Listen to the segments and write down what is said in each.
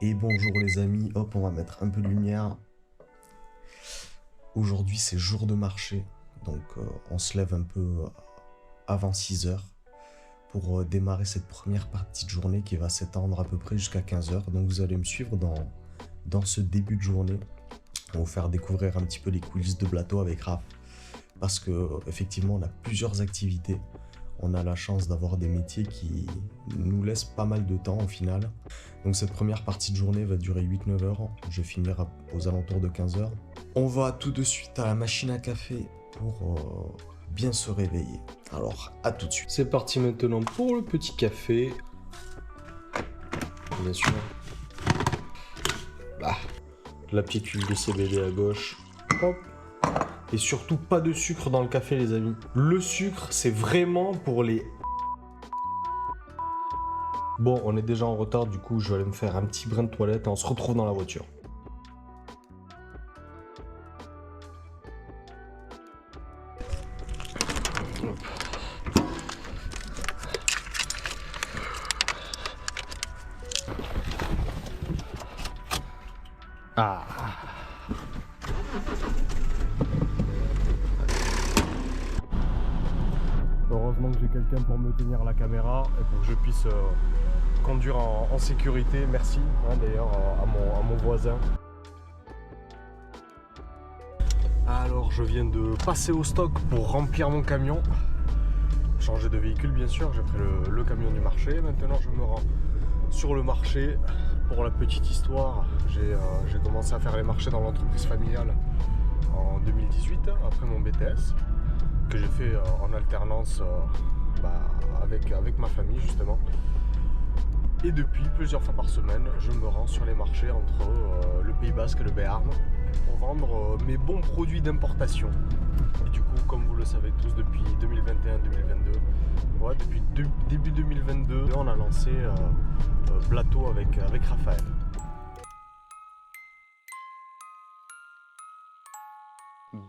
Et bonjour les amis, hop on va mettre un peu de lumière. Aujourd'hui c'est jour de marché, donc on se lève un peu avant 6 heures pour démarrer cette première partie de journée qui va s'étendre à peu près jusqu'à 15 heures. Donc vous allez me suivre dans ce début de journée. On va vous faire découvrir un petit peu les coulisses de Blato avec Raph. Parce que effectivement on a plusieurs activités. On a la chance d'avoir des métiers qui nous laissent pas mal de temps au final. Donc cette première partie de journée va durer 8-9 heures. Je finirai aux alentours de 15 heures. On va tout de suite à la machine à café pour bien se réveiller. Alors à tout de suite. C'est parti maintenant pour le petit café. Bien sûr. La petite huile de CBD à gauche. Hop. Et surtout pas de sucre dans le café les amis. Le sucre c'est vraiment pour les... Bon on est déjà en retard du coup je vais aller me faire un petit brin de toilette et on se retrouve dans la voiture. Ah. Heureusement que j'ai quelqu'un pour me tenir la caméra et pour que je puisse conduire en sécurité. Merci d'ailleurs à mon voisin. Alors je viens de passer au stock pour remplir mon camion. Changer de véhicule bien sûr, j'ai pris le camion du marché. Maintenant je me rends sur le marché. Pour la petite histoire, j'ai commencé à faire les marchés dans l'entreprise familiale en 2018 après mon BTS que j'ai fait en alternance avec ma famille justement. Et depuis, plusieurs fois par semaine, je me rends sur les marchés entre le Pays Basque et le Béarn pour vendre mes bons produits d'importation. Et du coup, comme vous le savez tous, depuis 2021-2022, ouais, depuis début 2022, on a lancé Blato avec Raphaël.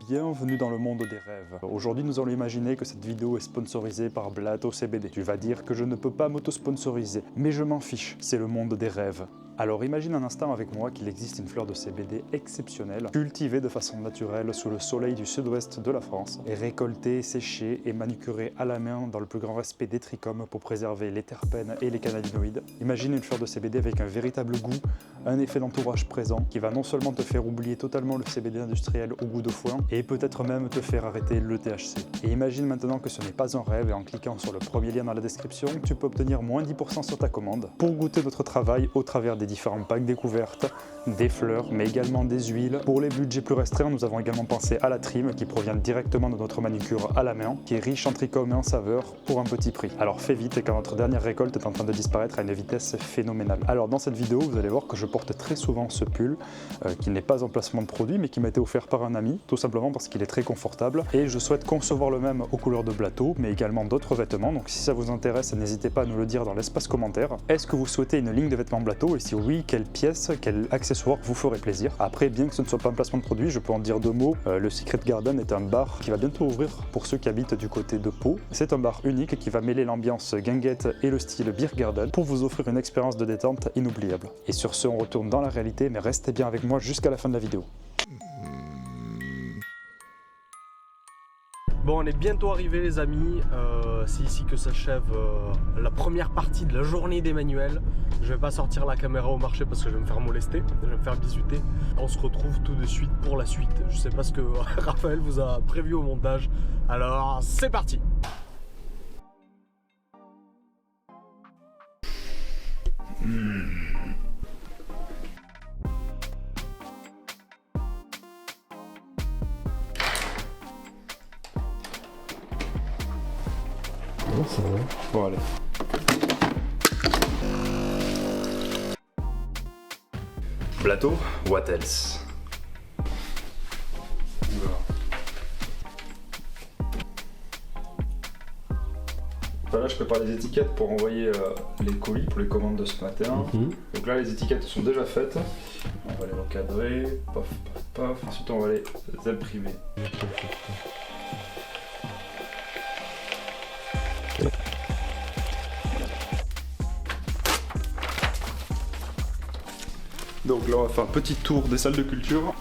Bienvenue dans le monde des rêves. Aujourd'hui, nous allons imaginer que cette vidéo est sponsorisée par Blato CBD. Tu vas dire que je ne peux pas m'auto-sponsoriser, mais je m'en fiche, c'est le monde des rêves. Alors imagine un instant avec moi qu'il existe une fleur de CBD exceptionnelle, cultivée de façon naturelle sous le soleil du sud-ouest de la France, et récoltée, séchée et manucurée à la main dans le plus grand respect des trichomes pour préserver les terpènes et les cannabinoïdes. Imagine une fleur de CBD avec un véritable goût, un effet d'entourage présent, qui va non seulement te faire oublier totalement le CBD industriel au goût de foin, et peut-être même te faire arrêter le THC. Et imagine maintenant que ce n'est pas un rêve et en cliquant sur le premier lien dans la description, tu peux obtenir moins 10% sur ta commande pour goûter notre travail au travers des différents packs découvertes, des fleurs, mais également des huiles. Pour les budgets plus restreints, nous avons également pensé à la trim qui provient directement de notre manucure à la main, qui est riche en trichomes et en saveurs pour un petit prix. Alors fais vite car notre dernière récolte est en train de disparaître à une vitesse phénoménale. Alors dans cette vidéo, vous allez voir que je porte très souvent ce pull qui n'est pas en placement de produit mais qui m'a été offert par un ami, tout simplement parce qu'il est très confortable et je souhaite concevoir le même aux couleurs de Blato mais également d'autres vêtements. Donc si ça vous intéresse, n'hésitez pas à nous le dire dans l'espace commentaire. Est-ce que vous souhaitez une ligne de vêtements Blato et si oui, quelle pièce, quel accessoire vous ferait plaisir? Après, bien que ce ne soit pas un placement de produit, je peux en dire deux mots. Le Secret Garden est un bar qui va bientôt ouvrir pour ceux qui habitent du côté de Pau. C'est un bar unique qui va mêler l'ambiance guinguette et le style beer garden pour vous offrir une expérience de détente inoubliable. Et sur ce, on retourne dans la réalité, mais restez bien avec moi jusqu'à la fin de la vidéo. Bon, on est bientôt arrivé les amis, c'est ici que s'achève la première partie de la journée d'Emmanuel. Je vais pas sortir la caméra au marché parce que je vais me faire molester, je vais me faire bisuter. On se retrouve tout de suite pour la suite. Je sais pas ce que Raphaël vous a prévu au montage, alors c'est parti. Oh, ça va. Bon allez. Blato, what else? Là, je prépare les étiquettes pour envoyer les colis pour les commandes de ce matin. Donc là, les étiquettes sont déjà faites. On va les recadrer, paf, paf, paf. Ensuite, on va les imprimer. Donc là on va faire un petit tour des salles de culture.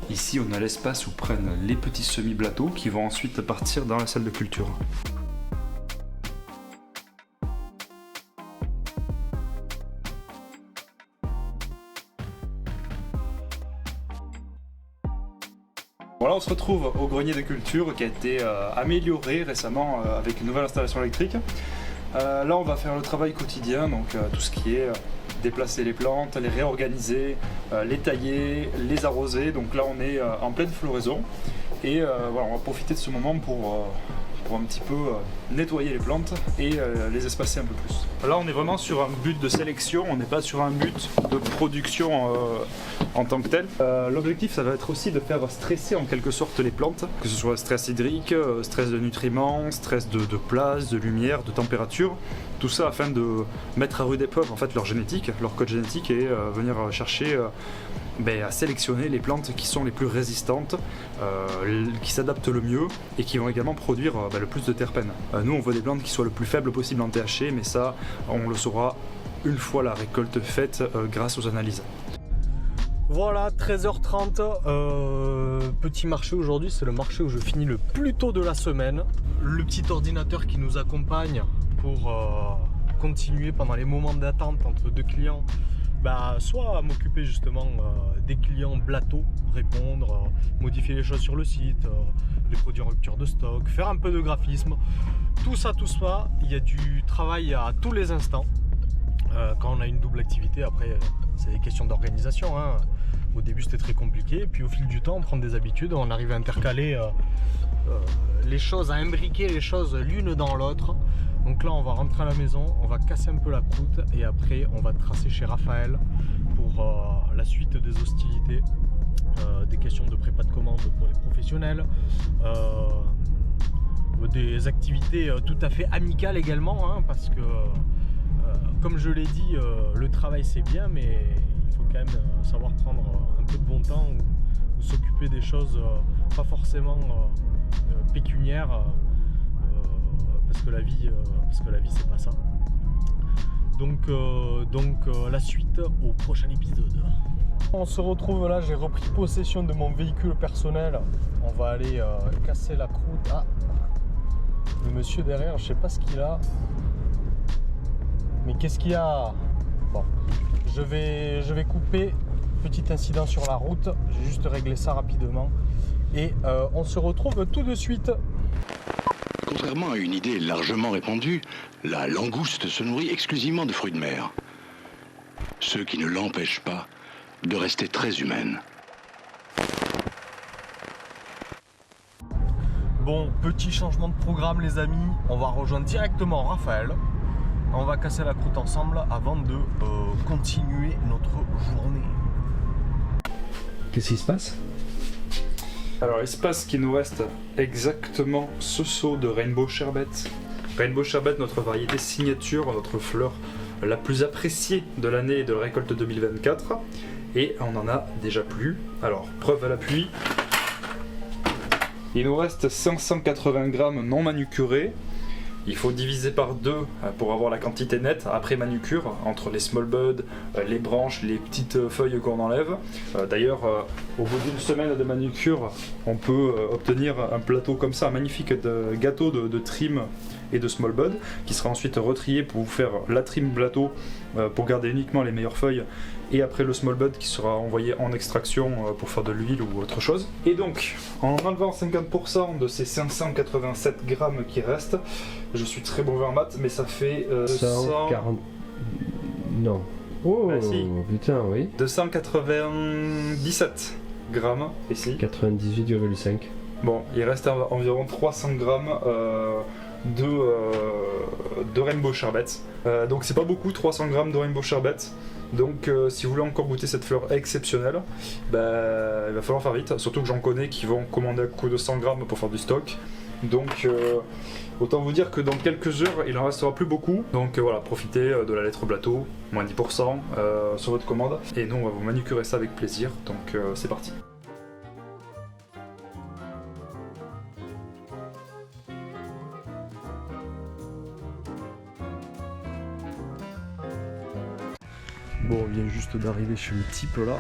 Ici on a l'espace où prennent les petits semi-blateaux qui vont ensuite partir dans la salle de culture. Voilà, on se retrouve au grenier des cultures qui a été amélioré récemment avec une nouvelle installation électrique. Là on va faire le travail quotidien, donc tout ce qui est déplacer les plantes, les réorganiser, les tailler, les arroser. Donc là on est en pleine floraison et voilà, on va profiter de ce moment pour un petit peu nettoyer les plantes et les espacer un peu plus. Là on est vraiment sur un but de sélection, on n'est pas sur un but de production en tant que tel. L'objectif ça va être aussi de faire stresser en quelque sorte les plantes, que ce soit stress hydrique, stress de nutriments, stress de place, de lumière, de température, tout ça afin de mettre à rude épreuve en fait leur génétique, leur code génétique et venir chercher à sélectionner les plantes qui sont les plus résistantes, qui s'adaptent le mieux et qui vont également produire le plus de terpènes. Nous on veut des plantes qui soient le plus faibles possible en THC, mais ça on le saura une fois la récolte faite grâce aux analyses. Voilà, 13h30, petit marché aujourd'hui, c'est le marché où je finis le plus tôt de la semaine. Le petit ordinateur qui nous accompagne pour continuer pendant les moments d'attente entre deux clients, soit à m'occuper justement des clients blateaux, répondre, modifier les choses sur le site, les produits en rupture de stock, faire un peu de graphisme, tout ça, il y a du travail à tous les instants. Quand on a une double activité, après c'est des questions d'organisation, hein. Au début c'était très compliqué, puis au fil du temps on prend des habitudes, on arrive à intercaler les choses, à imbriquer les choses l'une dans l'autre. Donc là on va rentrer à la maison, on va casser un peu la croûte et après on va tracer chez Raphaël pour la suite des hostilités, des questions de prépa de commande pour les professionnels, des activités tout à fait amicales également, hein, parce que comme je l'ai dit, le travail c'est bien, mais il faut quand même savoir prendre un peu de bon temps ou s'occuper des choses pas forcément pécuniaires, parce que la vie c'est pas ça. Donc la suite au prochain épisode. On se retrouve là, j'ai repris possession de mon véhicule personnel. On va aller casser la croûte. Ah, le monsieur derrière, je sais pas ce qu'il a. Mais qu'est-ce qu'il y a? Bon, je vais couper. Petit incident sur la route. J'ai juste réglé ça rapidement. Et on se retrouve tout de suite. Contrairement à une idée largement répandue, la langouste se nourrit exclusivement de fruits de mer. Ce qui ne l'empêche pas de rester très humaine. Bon, petit changement de programme les amis. On va rejoindre directement Raphaël. On va casser la croûte ensemble avant de continuer notre journée. Qu'est-ce qui se passe? Alors il se passe qu'il nous reste exactement ce seau de Rainbow Sherbet. Rainbow Sherbet, notre variété signature, notre fleur la plus appréciée de l'année et de la récolte 2024. Et on en a déjà plus. Alors, preuve à l'appui, il nous reste 580 grammes non manucurés. Il faut diviser par 2 pour avoir la quantité nette après manucure, entre les small buds, les branches, les petites feuilles qu'on enlève. D'ailleurs, au bout d'une semaine de manucure, on peut obtenir un plateau comme ça, un magnifique gâteau de trim et de small bud, qui sera ensuite retrié pour vous faire la trim plateau pour garder uniquement les meilleures feuilles, et après le small bud qui sera envoyé en extraction pour faire de l'huile ou autre chose. Et donc, en enlevant 50% de ces 587 grammes qui restent, je suis très mauvais en maths, mais ça fait 140... Non. Oh, si. Putain, oui. 297 grammes ici. 98,5. Bon, il reste environ 300 grammes de Rainbow Sherbet. Donc c'est pas beaucoup, 300 grammes de Rainbow Sherbet. Donc si vous voulez encore goûter cette fleur exceptionnelle, il va falloir faire vite. Surtout que j'en connais qui vont commander un coup de 100 grammes pour faire du stock. Donc autant vous dire que dans quelques heures il en restera plus beaucoup. Donc voilà, profitez de la lettre Blateau, moins 10% sur votre commande. Et nous on va vous manucurer ça avec plaisir. Donc c'est parti. Bon, vient juste d'arriver chez le type là.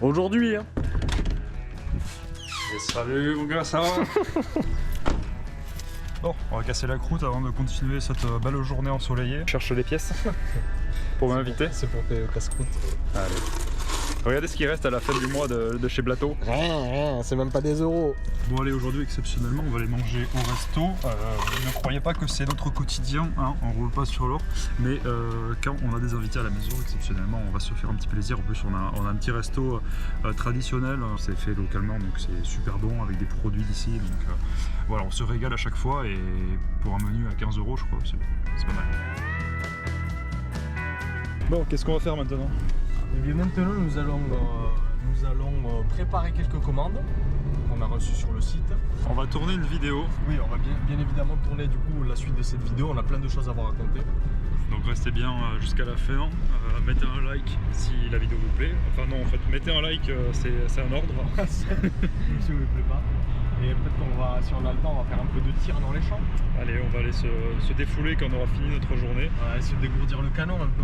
Aujourd'hui, hein. Et salut mon gars, ça va? Bon, on va casser la croûte avant de continuer cette belle journée ensoleillée. Je cherche les pièces pour m'inviter. C'est pour tes casse-croûte. Allez. Regardez ce qui reste à la fin du mois de chez Blateau. Rien, c'est même pas des euros. Bon allez, aujourd'hui exceptionnellement on va aller manger au resto. Ne croyez pas que c'est notre quotidien, hein, on roule pas sur l'or. Mais quand on a des invités à la maison, exceptionnellement on va se faire un petit plaisir. En plus on a un petit resto traditionnel, c'est fait localement donc c'est super bon avec des produits d'ici. Donc voilà, on se régale à chaque fois et pour un menu à 15 € je crois, c'est pas mal. Bon, qu'est-ce qu'on va faire maintenant? Et bien maintenant nous allons préparer quelques commandes qu'on a reçues sur le site. On va tourner une vidéo. Oui, on va bien évidemment tourner du coup la suite de cette vidéo, on a plein de choses à vous raconter. Donc restez bien jusqu'à la fin, mettez un like si la vidéo vous plaît. Enfin non, en fait, mettez un like, c'est un ordre. Si vous ne plaît pas. Et peut-être qu'on va, si on a le temps, on va faire un peu de tir dans les champs. Allez, on va aller se défouler quand on aura fini notre journée. On va aller se dégourdir le canon un peu.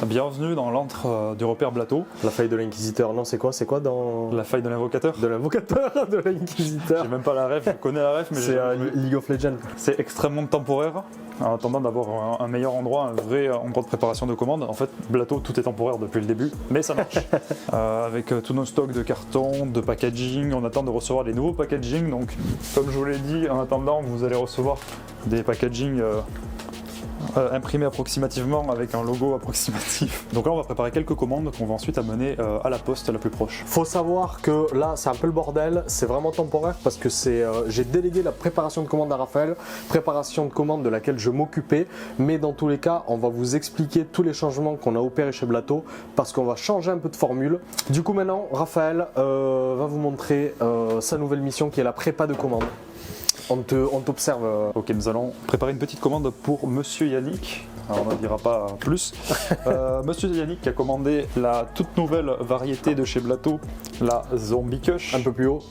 Bienvenue dans l'antre du repère Blateau. La faille de l'inquisiteur, non c'est quoi dans... La faille de l'invocateur. De l'invocateur, de l'inquisiteur. J'ai même pas la ref, je connais la ref mais c'est League of Legends. C'est extrêmement temporaire. En attendant d'avoir un meilleur endroit, un vrai endroit de préparation de commandes. En fait, Blateau, tout est temporaire depuis le début, mais ça marche. Avec tous nos stocks de cartons, de packaging, on attend de recevoir les nouveaux packaging. Donc, comme je vous l'ai dit, en attendant, vous allez recevoir des packaging imprimé approximativement avec un logo approximatif. Donc là on va préparer quelques commandes qu'on va ensuite amener à la poste la plus proche. Faut savoir que là c'est un peu le bordel, c'est vraiment temporaire parce que j'ai délégué la préparation de commandes à Raphaël, préparation de commandes de laquelle je m'occupais, mais dans tous les cas on va vous expliquer tous les changements qu'on a opérés chez Blateau parce qu'on va changer un peu de formule. Du coup maintenant Raphaël va vous montrer sa nouvelle mission qui est la prépa de commandes. On t'observe. Ok, nous allons préparer une petite commande pour Monsieur Yannick. Alors, on n'en dira pas plus. Monsieur Yannick qui a commandé la toute nouvelle variété de chez Blateau, la Zombie Kush. Un peu plus haut.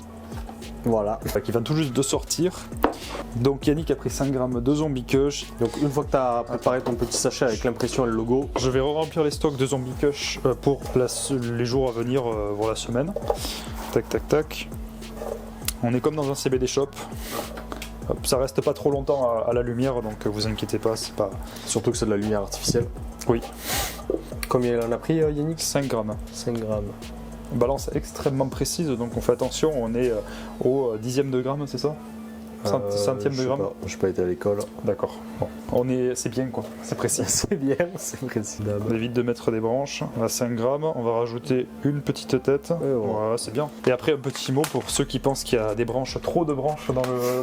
Voilà. Qui vient tout juste de sortir. Donc Yannick a pris 5 grammes de Zombie Kush. Donc une fois que tu as préparé ton petit sachet avec l'impression et le logo, je vais remplir les stocks de Zombie Kush pour les jours à venir, pour la semaine. Tac, tac, tac. On est comme dans un CBD shop. Ça reste pas trop longtemps à la lumière, donc vous inquiétez pas, c'est pas... Surtout que c'est de la lumière artificielle. Oui. Combien il en a pris Yannick? 5 grammes. 5 grammes. Balance extrêmement précise, donc on fait attention, on est au dixième de gramme, c'est ça? Centième de gramme. Je n'ai pas été à l'école. D'accord. Bon. C'est bien quoi, c'est précis. C'est bien, c'est précis. On évite de mettre des branches. On a 5 grammes, on va rajouter une petite tête. Voilà, c'est bien. Et après un petit mot pour ceux qui pensent qu'il y a des branches, trop de branches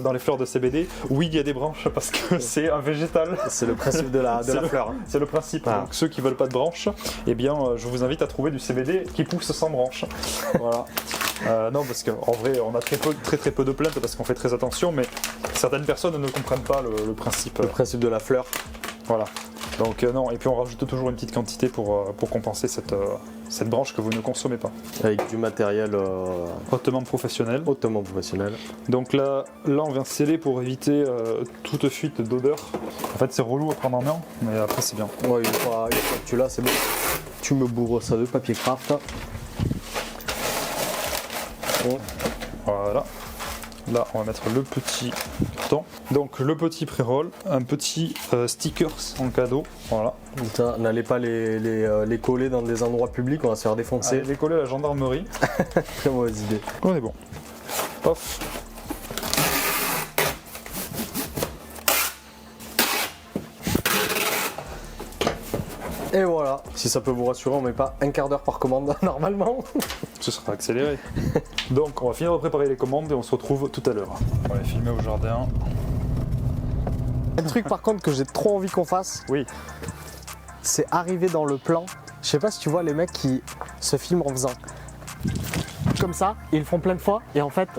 dans les fleurs de CBD. Oui, il y a des branches parce que c'est un végétal. C'est le principe de la fleur. C'est le principe. Ah. Donc ceux qui veulent pas de branches, eh bien je vous invite à trouver du CBD qui pousse sans branches. Voilà. Non, parce qu'en vrai, on a très peu de plaintes parce qu'on fait très attention, mais certaines personnes ne comprennent pas le principe. Le principe de la fleur. Voilà. Donc non, et puis on rajoute toujours une petite quantité pour compenser cette branche que vous ne consommez pas. Avec du matériel hautement professionnel. Hautement professionnel. Donc là on vient sceller pour éviter toute fuite d'odeur. En fait, c'est relou à prendre en main, mais après c'est bien. Ouais, une fois que tu l'as, c'est bon. Tu me bourres ça de papier craft. Voilà. Là, on va mettre le petit carton. Donc le petit pré-roll, un petit stickers en cadeau. Voilà. N'allez pas les coller dans des endroits publics, on va se faire défoncer. Allez, les coller à la gendarmerie. Très mauvaise idée. On est bon. Paf. Et voilà, si ça peut vous rassurer, on met pas un quart d'heure par commande normalement. Ce sera accéléré. Donc on va finir de préparer les commandes et on se retrouve tout à l'heure. On va les filmer au jardin. Un truc par contre que j'ai trop envie qu'on fasse, oui, c'est arriver dans le plan. Je sais pas si tu vois les mecs qui se filment en faisant comme ça, ils le font plein de fois et en fait,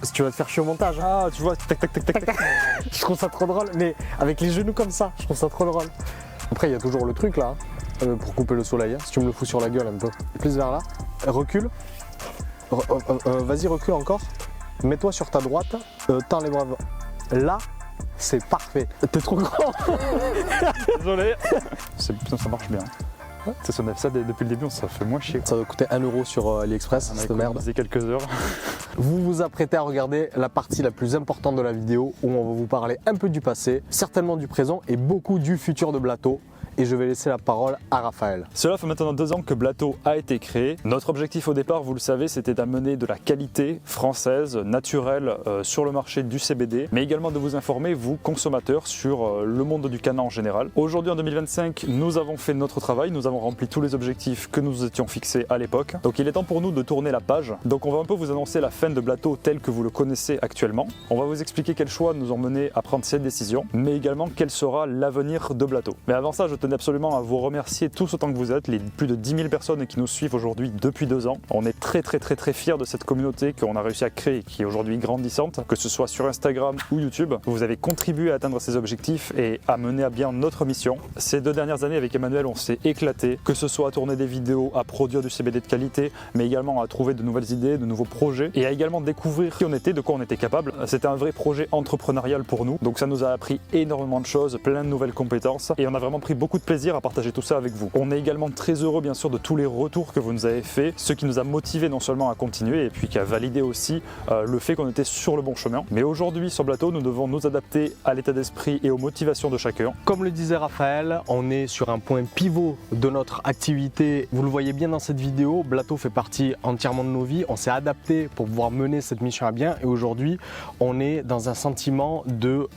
si tu vas te faire chier au montage. Ah, tu vois, tac tac tac tac tac. Je trouve ça trop drôle, mais avec les genoux comme ça, je trouve ça trop drôle. Après, il y a toujours le truc là, pour couper le soleil, hein, si tu me le fous sur la gueule un peu. Plus vers là, recule. Vas-y, recule encore. Mets-toi sur ta droite, tends les bras là, c'est parfait. T'es trop grand. Désolé. Putain, ça marche bien. Si on a fait ça depuis le début, ça fait moins chier. Ça va coûter 1 € sur AliExpress, cette merde. C'est quelques heures. Vous vous apprêtez à regarder la partie la plus importante de la vidéo où on va vous parler un peu du passé, certainement du présent et beaucoup du futur de Blato. Et je vais laisser la parole à Raphaël. Cela fait maintenant 2 ans que Blato a été créé. Notre objectif au départ, vous le savez, c'était d'amener de la qualité française, naturelle sur le marché du CBD, mais également de vous informer, vous consommateurs, sur le monde du cannabis en général. Aujourd'hui en 2025, nous avons fait notre travail, nous avons rempli tous les objectifs que nous étions fixés à l'époque. Donc il est temps pour nous de tourner la page. Donc on va un peu vous annoncer la fin de Blato tel que vous le connaissez actuellement. On va vous expliquer quels choix nous ont mené à prendre cette décision, mais également quel sera l'avenir de Blato. Mais avant ça, je tenais absolument à vous remercier tous autant que vous êtes, les plus de 10 000 personnes qui nous suivent aujourd'hui depuis 2 ans. On est très fiers de cette communauté qu'on a réussi à créer et qui est aujourd'hui grandissante, que ce soit sur Instagram ou YouTube. Vous avez contribué à atteindre ces objectifs et à mener à bien notre mission. Ces 2 dernières années avec Emmanuel, on s'est éclaté, que ce soit à tourner des vidéos, à produire du CBD de qualité, mais également à trouver de nouvelles idées, de nouveaux projets et à également découvrir qui on était, de quoi on était capable. C'était un vrai projet entrepreneurial pour nous, donc ça nous a appris énormément de choses, plein de nouvelles compétences et on a vraiment pris beaucoup de plaisir à partager tout ça avec vous. On est également très heureux bien sûr de tous les retours que vous nous avez fait, ce qui nous a motivé non seulement à continuer et puis qui a validé aussi le fait qu'on était sur le bon chemin. Mais aujourd'hui sur Blato, nous devons nous adapter à l'état d'esprit et aux motivations de chacun. Comme le disait Raphaël, on est sur un point pivot de notre activité. Vous le voyez bien dans cette vidéo, Blato fait partie entièrement de nos vies. On s'est adapté pour pouvoir mener cette mission à bien et aujourd'hui on est dans un sentiment de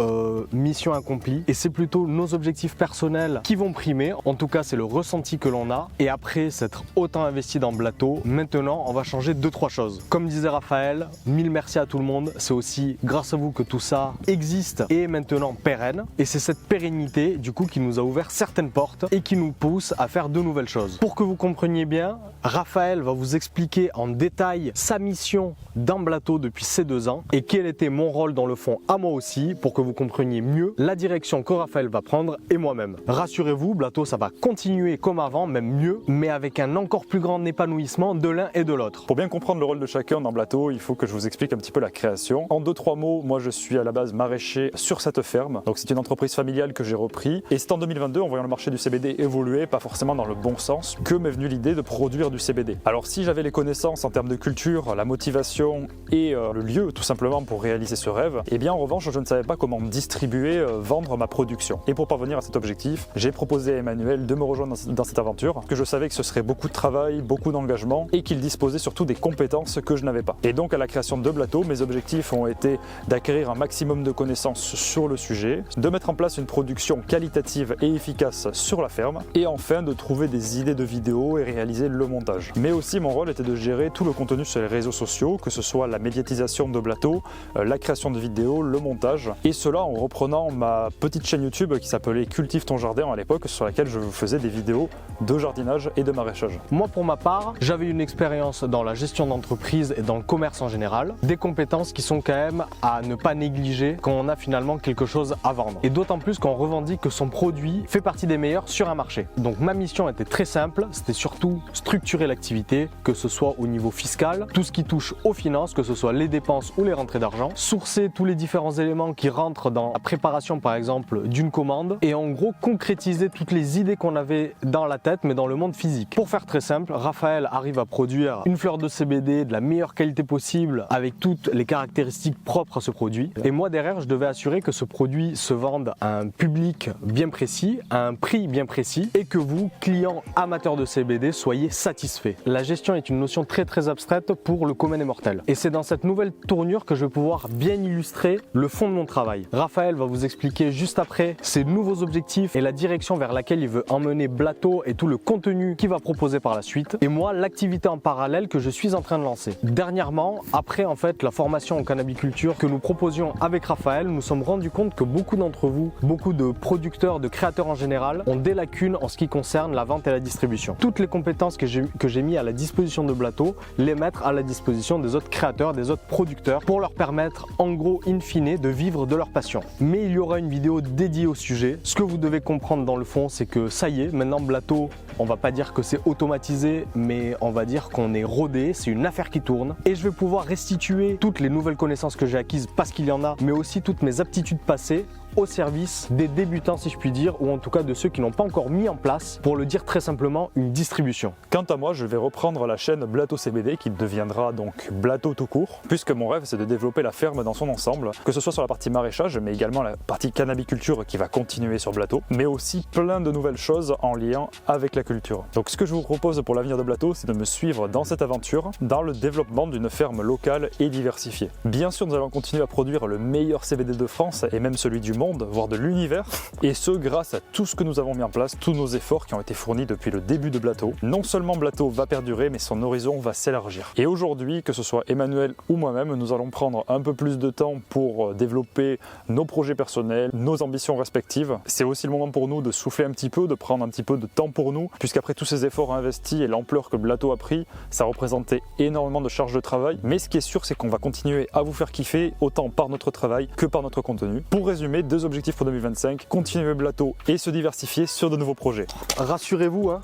mission accomplie et c'est plutôt nos objectifs personnels qui vont primer. En tout cas, c'est le ressenti que l'on a. Et après s'être autant investi dans Blato, maintenant, on va changer 2-3 choses. Comme disait Raphaël, 1000 merci à tout le monde. C'est aussi grâce à vous que tout ça existe et est maintenant pérenne. Et c'est cette pérennité, du coup, qui nous a ouvert certaines portes et qui nous pousse à faire de nouvelles choses. Pour que vous compreniez bien, Raphaël va vous expliquer en détail sa mission dans Blato depuis ces 2 ans et quel était mon rôle dans le fond à moi aussi pour que vous compreniez mieux la direction que Raphaël va prendre et moi-même. Rassurez-vous, Blato, ça va continuer comme avant, même mieux, mais avec un encore plus grand épanouissement de l'un et de l'autre. Pour bien comprendre le rôle de chacun dans Blato, il faut que je vous explique un petit peu la création. En 2-3 mots, moi je suis à la base maraîcher sur cette ferme, donc c'est une entreprise familiale que j'ai repris. Et c'est en 2022, en voyant le marché du CBD évoluer, pas forcément dans le bon sens, que m'est venue l'idée de produire du CBD. Alors si j'avais les connaissances en termes de culture, la motivation et le lieu tout simplement pour réaliser ce rêve, eh bien en revanche je ne savais pas comment distribuer, vendre ma production. Et pour parvenir à cet objectif, j'ai proposé à Emmanuel de me rejoindre dans cette aventure, que je savais que ce serait beaucoup de travail, beaucoup d'engagement et qu'il disposait surtout des compétences que je n'avais pas. Et donc à la création de Blato, mes objectifs ont été d'acquérir un maximum de connaissances sur le sujet, de mettre en place une production qualitative et efficace sur la ferme et enfin de trouver des idées de vidéos et réaliser le montage. Mais aussi mon rôle était de gérer tout le contenu sur les réseaux sociaux, que ce soit la médiatisation de Blato, la création de vidéos, le montage et cela en reprenant ma petite chaîne YouTube qui s'appelait Cultive ton jardin à l'époque, sur laquelle je vous faisais des vidéos de jardinage et de maraîchage. Moi pour ma part, j'avais une expérience dans la gestion d'entreprise et dans le commerce en général, des compétences qui sont quand même à ne pas négliger quand on a finalement quelque chose à vendre. Et d'autant plus qu'on revendique que son produit fait partie des meilleurs sur un marché. Donc ma mission était très simple, c'était surtout structurer l'activité, que ce soit au niveau fiscal, tout ce qui touche aux finances, que ce soit les dépenses ou les rentrées d'argent, sourcer tous les différents éléments qui rentrent dans la préparation par exemple d'une commande et en gros concrétiser toutes les idées qu'on avait dans la tête mais dans le monde physique. Pour faire très simple, Raphaël arrive à produire une fleur de CBD de la meilleure qualité possible avec toutes les caractéristiques propres à ce produit et moi derrière je devais assurer que ce produit se vende à un public bien précis, à un prix bien précis et que vous, clients amateurs de CBD, soyez satisfaits. La gestion est une notion très abstraite pour le commun des mortels et c'est dans cette nouvelle tournure que je vais pouvoir bien illustrer le fond de mon travail. Raphaël va vous expliquer juste après ses nouveaux objectifs et la direction vers laquelle il veut emmener Blato et tout le contenu qu'il va proposer par la suite et moi l'activité en parallèle que je suis en train de lancer. Dernièrement, après en fait la formation en cannabiculture que nous proposions avec Raphaël, nous nous sommes rendus compte que beaucoup d'entre vous, beaucoup de producteurs, de créateurs en général, ont des lacunes en ce qui concerne la vente et la distribution. Toutes les compétences que j'ai mis à la disposition de Blato, les mettre à la disposition des autres créateurs, des autres producteurs pour leur permettre en gros in fine de vivre de leur passion. Mais il y aura une vidéo dédiée au sujet. Ce que vous devez comprendre dans le fond, c'est que ça y est, maintenant Blato On va pas dire que c'est automatisé, mais on va dire qu'on est rodé, c'est une affaire qui tourne. Et je vais pouvoir restituer toutes les nouvelles connaissances que j'ai acquises, parce qu'il y en a, mais aussi toutes mes aptitudes passées au service des débutants, si je puis dire, ou en tout cas de ceux qui n'ont pas encore mis en place, pour le dire très simplement, une distribution. Quant à moi, je vais reprendre la chaîne Blato CBD qui deviendra donc Blato tout court, puisque mon rêve c'est de développer la ferme dans son ensemble, que ce soit sur la partie maraîchage, mais également la partie cannabiculture qui va continuer sur Blato, mais aussi plein de nouvelles choses en lien avec la culture. Donc ce que je vous propose pour l'avenir de Blato, c'est de me suivre dans cette aventure, dans le développement d'une ferme locale et diversifiée. Bien sûr, nous allons continuer à produire le meilleur CBD de France et même celui du monde, voire de l'univers, et ce grâce à tout ce que nous avons mis en place, tous nos efforts qui ont été fournis depuis le début de Blato. Non seulement Blato va perdurer, mais son horizon va s'élargir. Et aujourd'hui, que ce soit Emmanuel ou moi-même, nous allons prendre un peu plus de temps pour développer nos projets personnels, nos ambitions respectives. C'est aussi le moment pour nous de souffler un petit peu, de prendre un petit peu de temps pour nous, puisqu'après tous ces efforts investis et l'ampleur que Blato a pris, ça représentait énormément de charges de travail. Mais ce qui est sûr, c'est qu'on va continuer à vous faire kiffer, autant par notre travail que par notre contenu. Pour résumer, deux objectifs pour 2025, continuer Blato et se diversifier sur de nouveaux projets. Rassurez-vous, hein,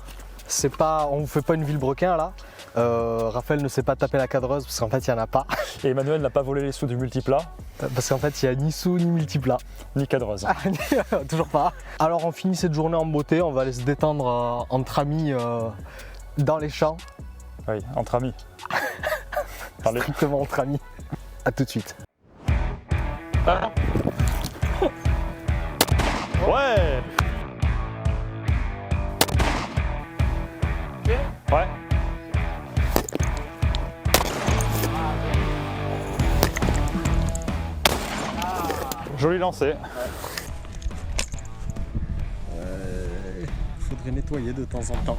c'est pas, on vous fait pas une vilebrequin là. Raphaël ne sait pas taper la cadreuse parce qu'en fait il n'y en a pas. Et Emmanuel n'a pas volé les sous du multiplat. Parce qu'en fait il n'y a ni sous ni multiplat. Ni cadreuse. Toujours pas. Alors on finit cette journée en beauté, on va aller se détendre entre amis dans les champs. Oui, entre amis. Strictement entre amis. A tout de suite. Ah. Ouais. Ouais. Joli lancé. Faudrait nettoyer de temps en temps.